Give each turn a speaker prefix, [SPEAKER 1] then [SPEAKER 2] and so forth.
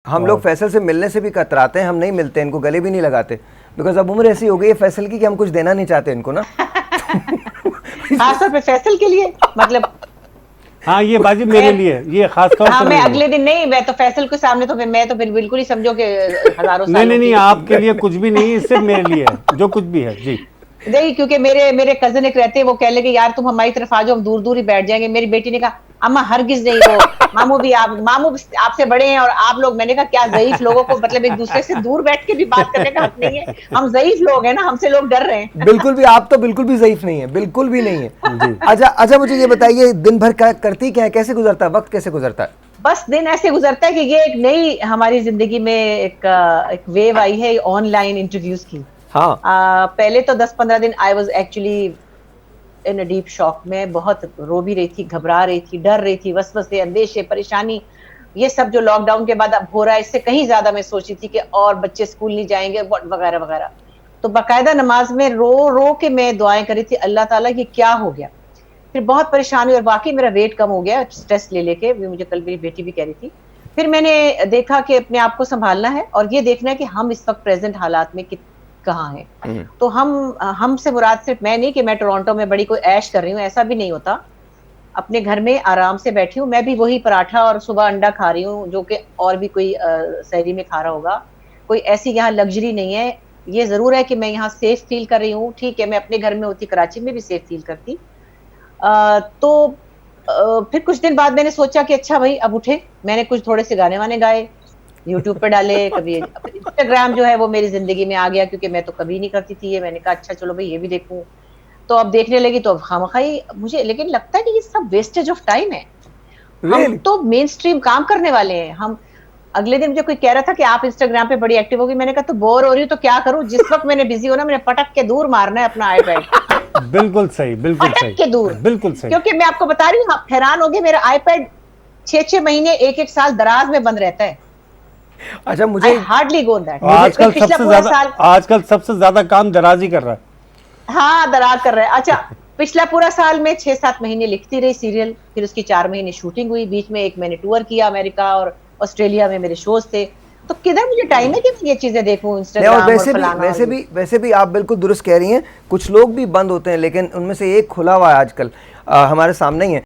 [SPEAKER 1] हम लोग फैसल से मिलने से भी कतराते हैं, हम नहीं मिलते, इनको गले भी नहीं लगाते, बिकॉज अब उम्र ऐसी हो गई है फैसल की कि हम कुछ देना नहीं चाहते इनको ना।
[SPEAKER 2] खासतौर पे फैसल के लिए, मतलब
[SPEAKER 3] हाँ ये बाजी मेरे लिए, ये खास तौर
[SPEAKER 2] हाँ
[SPEAKER 3] से
[SPEAKER 2] मैं
[SPEAKER 3] मेरे
[SPEAKER 2] अगले
[SPEAKER 3] लिए।
[SPEAKER 2] दिन नहीं, मैं तो फैसल के सामने तो मैं तो फिर बिल्कुल ही समझो कि हजारों
[SPEAKER 3] नहीं
[SPEAKER 2] सालों
[SPEAKER 3] नहीं नहीं,
[SPEAKER 2] की
[SPEAKER 3] आपके लिए कुछ भी नहीं, सिर्फ मेरे लिए है जो कुछ भी है जी।
[SPEAKER 2] नहीं, क्योंकि मेरे मेरे कजन एक रहते हैं, वो कह लगे यार तुम हमारी तरफ आ जाओ, हम दूर दूर ही बैठ जाएंगे। मेरी बेटी ने कहा अम्मा हरगिज नहीं, वो मामू भी मामू आपसे बड़े हैं और आप लोग, मैंने कहा क्या ज़ईफ लोगों को मतलब एक दूसरे से दूर बैठ के भी बात करने का हक नहीं है? हम ज़ईफ लोग हैं ना, हमसे लोग डर रहे हैं।
[SPEAKER 1] बिल्कुल भी, आप तो बिल्कुल भी ज़ईफ नहीं है, बिल्कुल भी नहीं है
[SPEAKER 3] जी।
[SPEAKER 1] अच्छा अच्छा, मुझे ये बताइए दिन भर क्या करती क्या है, कैसे गुजरता है वक्त, कैसे गुजरता है?
[SPEAKER 2] बस दिन ऐसे गुजरता है कि ये एक नई हमारी जिंदगी में एक वेव आई है ऑनलाइन इंटरव्यूज की।
[SPEAKER 1] हाँ।
[SPEAKER 2] पहले तो 10-15 दिन I was actually in a deep shock में, बहुत रो भी रही थी, घबरा रही थी, डर रही थी, वसवसे, अंदेशे, परेशानी, ये सब जो लॉकडाउन के बाद अब हो रहा है, इससे कहीं ज्यादा मैं सोची थी कि और बच्चे स्कूल नहीं जाएंगे वगैरह वगैरह। तो बाकायदा नमाज में रो रो के मैं दुआएं करी थी, अल्लाह ताला ये क्या हो गया। फिर बहुत परेशान हुई और वाकई मेरा वेट कम हो गया स्ट्रेस ले लेके, मुझे कल मेरी बेटी भी कह रही थी। फिर मैंने देखा कि अपने आप को संभालना है और ये देखना है कि हम इस वक्त प्रेजेंट हालात में कहाँ हैं। तो हमसे मुराद सिर्फ मैं नहीं कि मैं टोरंटो में बड़ी कोई ऐश कर रही हूँ, ऐसा भी नहीं होता। अपने घर में आराम से बैठी हूँ, मैं भी वही पराठा और सुबह अंडा खा रही हूँ जो कि और भी कोई सहरी में खा रहा होगा। कोई ऐसी यहाँ लग्जरी नहीं है। ये जरूर है कि मैं यहाँ सेफ फील कर रही हूँ। ठीक है, मैं अपने घर में होती कराची में भी सेफ फील करती। तो फिर कुछ दिन बाद मैंने सोचा कि अच्छा भाई अब उठे, मैंने कुछ थोड़े से गाने वाने गाए, यूट्यूब पे डाले, कभी इंस्टाग्राम जो है वो मेरी जिंदगी में आ गया, क्योंकि मैं तो कभी नहीं करती थी ये। मैंने कहा अच्छा चलो भाई ये भी देखूं, तो अब देखने लगी तो खामखाई मुझे लेकिन लगता है कि ये सब वेस्टेज ऑफ टाइम है। हम
[SPEAKER 1] रियली?
[SPEAKER 2] तो मेन स्ट्रीम काम करने वाले हैं। हम अगले दिन मुझे कोई कह रहा था कि आप इंस्टाग्राम पे बड़ी एक्टिव होगी, मैंने कहा तो बोर हो रही हूँ तो क्या करूं, जिस वक्त मैंने बिजी होना मैंने पटक के दूर मारना है अपना आईपैड,
[SPEAKER 3] बिल्कुल सही, बिल्कुल
[SPEAKER 2] पटक
[SPEAKER 3] सही,
[SPEAKER 2] के दूर।
[SPEAKER 3] बिल्कुल सही।
[SPEAKER 2] क्योंकि मैं आपको बता रही हूँ, आप हैरान हो गए, मेरा आईपैड 6-6 महीने, 1-1 साल दराज में बंद रहता है।
[SPEAKER 1] अच्छा
[SPEAKER 2] आई
[SPEAKER 1] मुझे
[SPEAKER 2] हार्डली गो दैट।
[SPEAKER 3] आजकल
[SPEAKER 2] पिछला
[SPEAKER 3] सबसे
[SPEAKER 2] पूरा
[SPEAKER 3] ज्यादा,
[SPEAKER 2] साल,
[SPEAKER 3] आजकल सबसे ज्यादा काम दराज ही कर रहा है।
[SPEAKER 2] हाँ दराज कर रहा है। अच्छा, पिछला पूरा साल में 6-7 महीने लिखती रही सीरियल, फिर उसकी 4 महीने शूटिंग हुई, बीच में एक मैंने टूर किया अमेरिका और ऑस्ट्रेलिया में, मेरे शोज थे। तो किधर मुझे टाइम है कि मैं ये चीजें देखूं,
[SPEAKER 1] नहीं, और
[SPEAKER 2] इंस्टाग्राम और फलाना और ये।
[SPEAKER 1] वैसे भी आप बिल्कुल दुरुस्त कह रही हैं, कुछ लोग भी बंद होते हैं लेकिन उनमें से एक खुला हुआ है आजकल, हमारे सामने ही है।